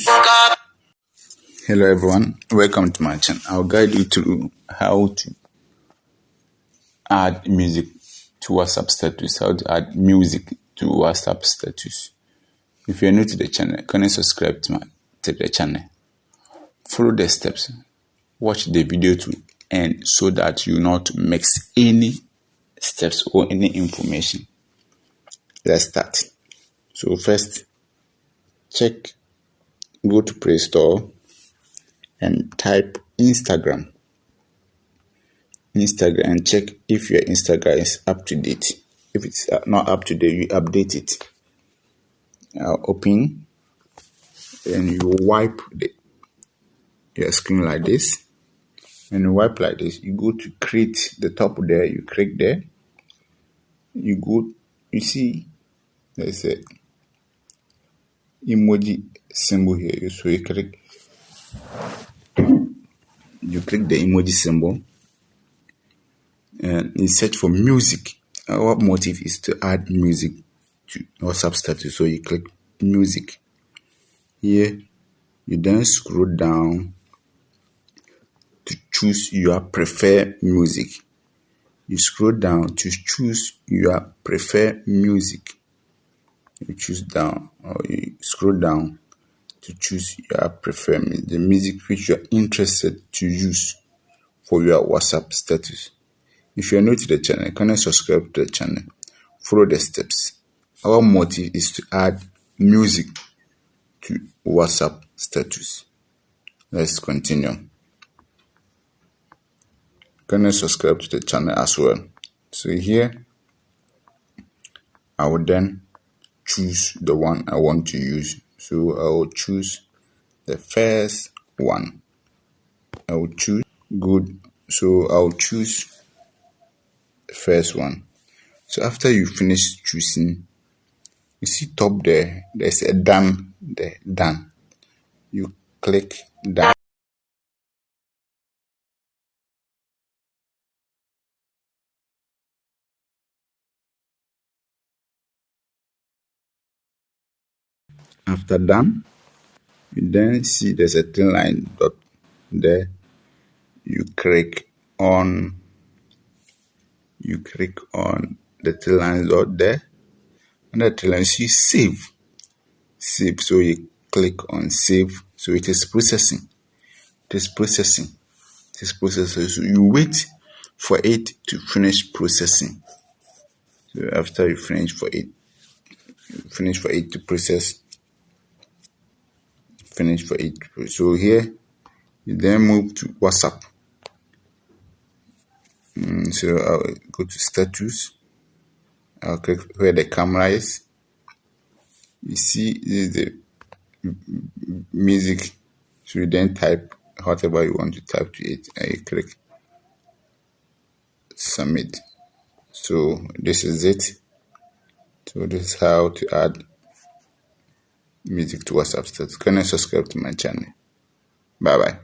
Hello everyone, welcome to my channel. I'll guide you through how to add music to WhatsApp status. How to add music to WhatsApp status. If you're new to the channel, kindly subscribe to the channel. Follow the steps. Watch the video to end so that you not mix any steps or any information. Let's start. So first, go to Play Store and type Instagram and check if your Instagram is up to date. If it's not up to date, you update it. Open, and you wipe your screen like this. When you wipe like this, you go to create the top there. You click there. You see there's a emoji symbol here. So you click the emoji symbol and you search for music. Our motive is to add music to WhatsApp status. So you click music. Here, you then scroll down to choose your preferred music. You scroll down to choose your preferred music. You scroll down to choose your preferred music, the music which you are interested to use for your WhatsApp status. If you are new to the channel, kindly subscribe to the channel. Follow the steps. Our motive is to add music to WhatsApp status. Let's continue. Kindly subscribe to the channel as well. So here, I will then choose the one I want to use. So I will choose the first one. I will choose good. So I will choose the first one. So after you finish choosing, you see top there's a done there, done. You click done. After done, you then see there's a thin line dot there. You click on the thin line dot there, and the thin line, see save. So you click on save. So it is processing. So you wait for it to finish processing. So after you finish for it to process, so here you then move to WhatsApp. So I'll go to status. I'll click where the camera is. You see this is the music. So you then type whatever you want to type to it, and you click submit. So this is it. So this is how to add music to WhatsApp status. Can you subscribe to my channel? Bye bye.